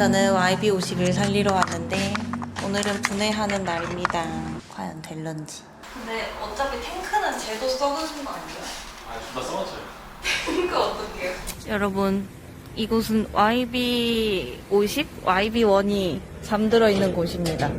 저는 YB50을 살리러 왔는데 오늘은 분해하는 날입니다. 과연 될런지. 근데 어차피 탱크는 쟤도 썩으신 거 아니에요? 아, 둘 다 써봤어요. 탱크 어떡해요? 여러분, 이곳은 YB50, YB1이 잠들어 있는 곳입니다.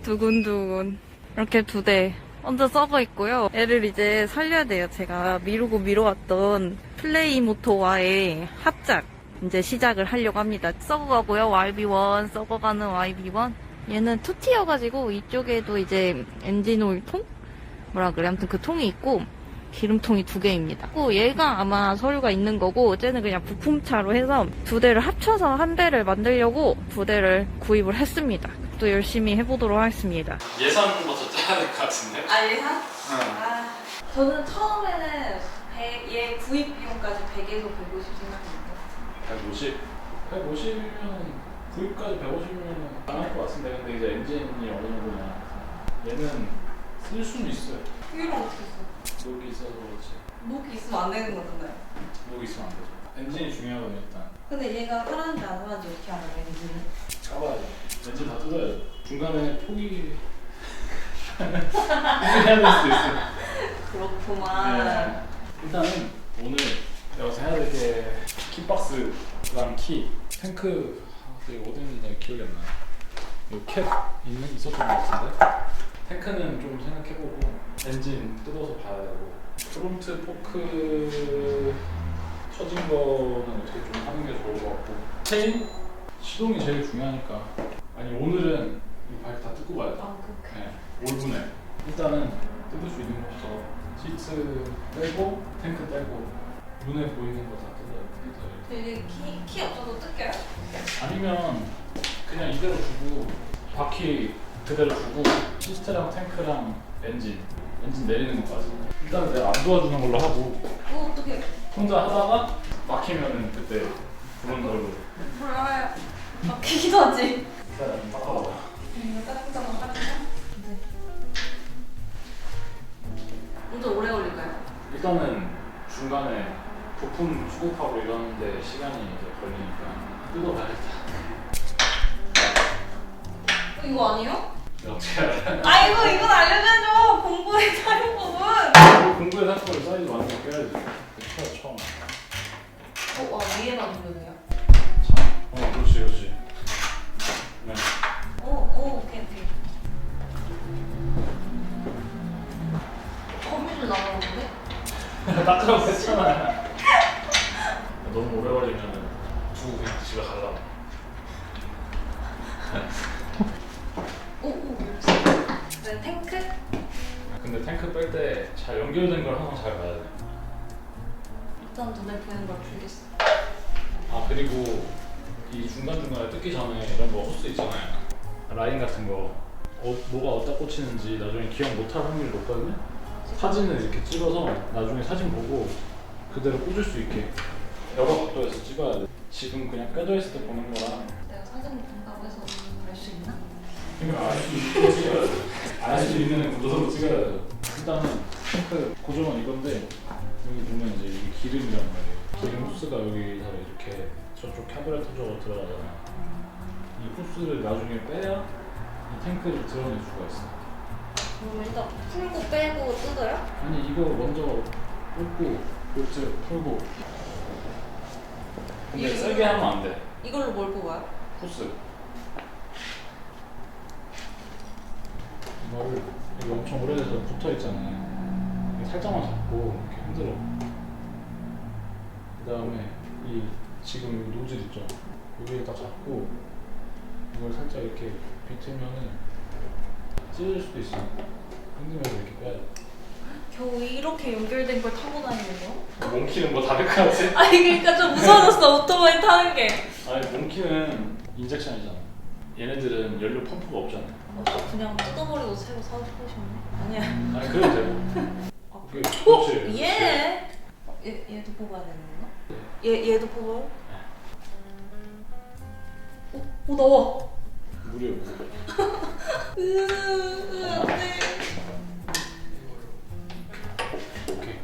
두근두근. 이렇게 두 대 먼저 썩어 있고요. 얘를 이제 살려야 돼요. 제가 미루고 미뤄왔던 플레이 모토와의 합작 이제 시작을 하려고 합니다. 썩어가고요. YB1, 썩어가는 YB1. 얘는 2티어가지고 이쪽에도 이제 엔진 오일 통? 뭐라 그래. 아무튼 그 통이 있고 기름통이 두 개입니다. 얘가 아마 서류가 있는 거고 쟤는 그냥 부품차로 해서 두 대를 합쳐서 한 대를 만들려고 두 대를 구입을 했습니다. 또 열심히 해보도록 하겠습니다. 예산부터 짜야 될 것 같은데? 아, 예산? 응. 아, 저는 처음에는 얘 구입 비용까지 100에서 150 생각했는데 150? 150이면 구입까지 150이면 가능할 것 같은데 근데 이제 엔진이 어느 정도냐 얘는 쓸 수는 있어요. 이유는 어떻게 써? 녹이 있어서 그렇지. 녹이 있으면 안 되는 거잖아요. 녹이 있으면 안 되죠. 엔진이 중요하거든요 일단. 근데 얘가 살았는지 안 살았는지 어떻게 알아요, 엔진은? 까봐야죠. 엔진 다 뜯어야죠. 중간에 포기해야 될 수도 있어요. 그렇구만. 네. 일단은 오늘 내가 해야 될 게 키박스랑 키, 탱크 이게 어디 있는지 기억이 안 나요. 이 캡 있었던 것 같은데 탱크는 좀 생각해보고 엔진 뜯어서 봐야 되고 프론트 포크 처진 거는 어떻게 좀 하는 게 좋을 것 같고 체인? 시동이 제일 중요하니까 아니 오늘은 이 바이크 다 뜯고 봐야 돼. 아, 그렇게. 네, 올분에 일단은 뜯을 수 있는 것부터 시트 빼고 탱크 빼고 눈에 보이는 거 다 뜯어요. 이게 키 없어도 뜯겨요? 아니면 그냥 이대로 두고 바퀴 그대로 두고 시스트랑 탱크랑 엔진 내리는 것까지 일단 내가 안 도와주는 걸로 하고 어떻게? 혼자 하다가 막히면은 그때 부르는 걸로. 몰라요. 막히기도 하지. 일단 바꿔봐. 이거 따뜻한 따뜻한? 네. 엄청 오래 걸릴까요? 일단은 중간에 부품 수급하고 이러는데 시간이 이제 걸리니까 뜯어봐야겠다. 이거 아니에요? 내가 어떻게 알아? 아이고 이건 알려줘야죠. 공부에 사는 법은. 공부에 살 거를 사이즈 맞는 거 껴야지. 처음. 와 위에만 누르세요. 그렇지. 네. 오케이. 거미줄 나가는데? 닦으라고 했잖아. 너무 오래 걸리면 두고 그냥 집에 가려고. 네, 탱크? 근데 탱크 뺄 때 잘 연결된 걸 항상 잘 봐야 돼. 일단 눈에 보이는 걸 풀겠어. 아 그리고 이 중간중간에 뜯기 전에 이런 거 호스 있잖아요. 라인 같은 거 뭐가 어디다 꽂히는지 나중에 기억 못할 확률이 높거든요. 사진을 이렇게 찍어서 나중에 사진 보고 그대로 꽂을 수 있게 여러 각도에서 찍어야 돼. 지금 그냥 껴져 있을 때 보는 거랑 내가 사진 본다고 해서 알 수 있나? 그러니까 알 수 있게 찍어야 돼. 알 수 있는 구조로 찍어야 돼. 일단은 탱크 구조는 이건데 여기 보면 이제 이게 기름이란 말이에요. 기름 호스가 여기서 이렇게 저쪽 카브레터 쪽으로 들어가잖아. 이 호스를 나중에 빼야 이 탱크를 드러낼 수가 있어. 그럼 일단 풀고 빼고 뜯어요? 아니 이거 먼저 뽑고 볼트 풀고. 근데 세게 하면 안 돼. 이걸로 뭘 뽑아요? 호스. 이거를 여기 엄청 오래돼서 붙어 있잖아요. 살짝만 잡고 이렇게 흔들어. 그 다음에 이 지금 이 노즐 있죠? 여기를 딱 잡고 이걸 살짝 이렇게 비틀면은 찢어질 수도 있어. 흔들면서 이렇게 빼야 돼. 겨우 이렇게 연결된 걸 타고 다니는 거? 몽키는 뭐 다를 것 같지? 아니 그러니까 좀 무서워졌어. 오토바이 타는 게. 아니 몽키는 인젝션이잖아. 얘네들은 연료 펌프가 없잖아. 그냥 뜯어버리고 새로 사고 싶으셨네? 아니야. 아니 그래도 돼. 아, 그렇지. 얘도 뽑아야 되는 건가? 얘도 뽑아요? 오 나와. 무료. 안돼. 오케이.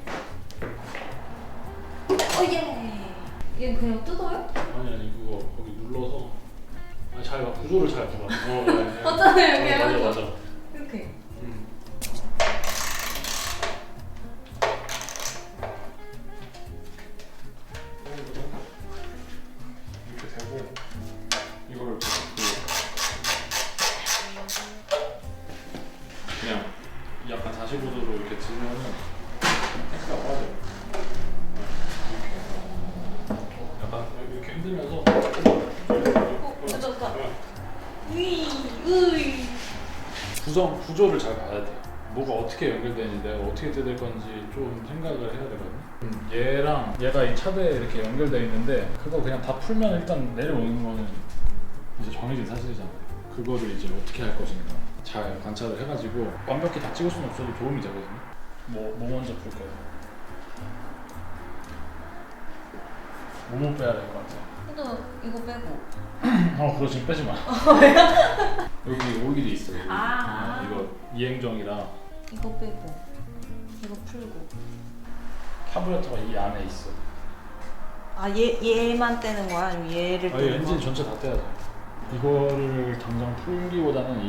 예. 얘 그냥 뜯어요? 아니 그거 거기 눌러서 구조를 잘 봐봐. 네. 맞잖아요, 여기 맞아 해가지고. 맞아. 이렇게. 이렇게 되고 이거를 이렇게 그냥 약간 45도로 이렇게 들면은 탱크가 빠져요. 약간 이렇게 흔들면서 맞았다. 으이. 구조를 잘 봐야 돼. 뭐가 어떻게 연결되는지 내가 어떻게 뜯을 건지 좀 생각을 해야 되거든. 얘랑 얘가 이 차대에 이렇게 연결되어 있는데 그거 그냥 다 풀면 일단 내려오는 거는 이제 정해진 사실이잖아. 그거를 이제 어떻게 할 것인가 잘 관찰을 해가지고 완벽히 다 찍을 수는 없어도 도움이 되거든요. 뭐 먼저 풀 거예요? 뭐 빼야 될 것 같아? 근데 이거 빼고. 그거 지금 빼지 마. 여기 오일이 있어. 여기. 이거 이행정이라 이거 빼고. 이거 풀고. 카브레터가 이 안에 있어. 아, 얘만 떼는 거야? 아니면 얘를 이 떼는 엔진 거야? 전체 다 떼야죠. 이거를 당장 풀기보다는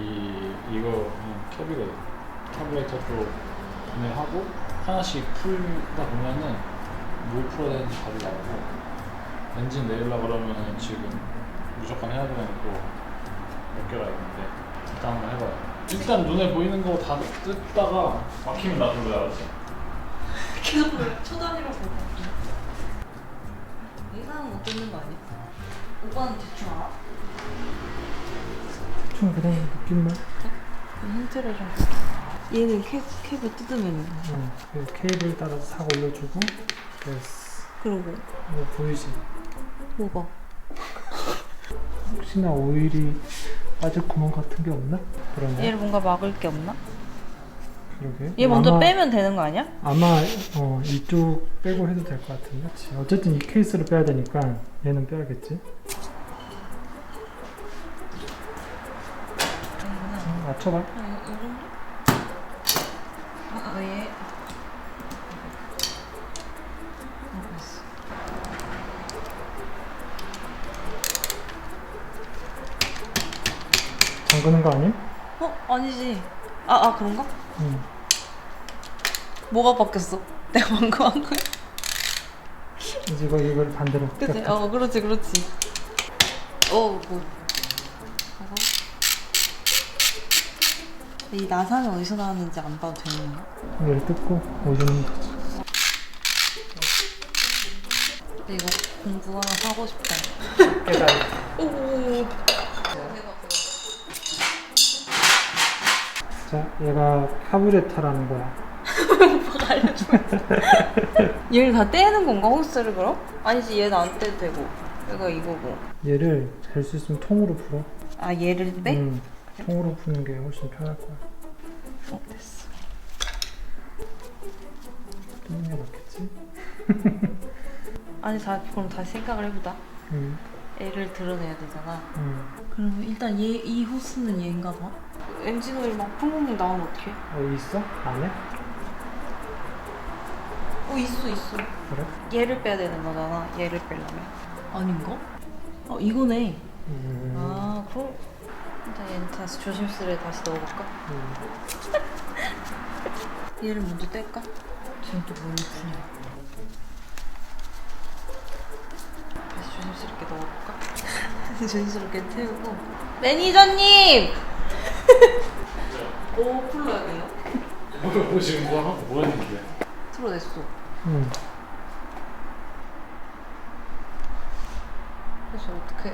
이거 그냥 캡이거든. 카브레터 또 구매하고 하나씩 풀다 보면은 뭘 풀어야 되는지 답이 나오고 엔진 내리려고 그러면은 지금 무조건 해야 되는 거 몇 개가 있는데 일단 한번 해봐요. 일단 눈에 보이는 거 다 뜯다가 막히면 놔둘러야 알았어. 계속 초단위로 보고. 이상한 못 뜯는 거 아니야? 오빠는 대충 알아? 좀 그냥 느낌만. 힌트를 좀. 얘는 캡을 뜯으면. 그 케이블 따라서 싹 올려주고 됐어. 그러고. 이거 보이지? 뭐가? 혹시나 오일이 빠질 구멍 같은 게 없나? 그러면 얘를 뭔가 막을 게 없나? 그러게. 얘 먼저 아마- 빼면 되는 거 아니야? 아마 이쪽 빼고 해도 될 것 같은데. 그치. 어쨌든 이 케이스를 빼야 되니까 얘는 빼야겠지. 맞춰봐. 이 정도? 얘. 알았어. 잠그는 거 아님? 아니지. 아, 그런가? 응. 뭐가 바뀌었어? 내가 방금 한 거야? 이제 이걸 반대로. 그치? 꼈다. 그렇지. 뭐. 봐봐. 이 나사는 어디서 나왔는지 안 봐도 되는 거야? 얘를 뜯고 올리는 거지. 근데 이거 공부 하나 하고 싶다. 깨달아. 오. 자, 얘가 카브레타라는 거야. 오빠가 알려줘. 얘를 다 떼는 건가? 호스를 그럼? 아니지, 얘는 안 떼도 되고. 얘가 이거고. 얘를 될 수 있으면 통으로 풀어. 아, 얘를 빼? 통으로 푸는 게 훨씬 편할 거야. 됐어. 뜯는 게 낫겠지? 아니, 그럼 다시 생각을 해보자. 응. 얘를 드러내야 되잖아. 응. 그럼 일단 이 호스는 얘인가 봐. 엔진 오일 막 풍금이 나오면 어떡해? 있어? 안에? 있어. 그래? 얘를 빼야 되는 거잖아. 얘를 빼려면. 아닌가? 이거네. 그럼 일단 얘는 다시 조심스레 다시 넣어볼까? 얘를 먼저 뗄까? 지금 또 뭘로 푸냐? 다시 조심스럽게 넣어볼까? 조심스럽게 태우고. 매니저님! 풀러야 돼요? 뭐 지금 뭐 했는데? 틀어냈어. 응. 그래서 어떻게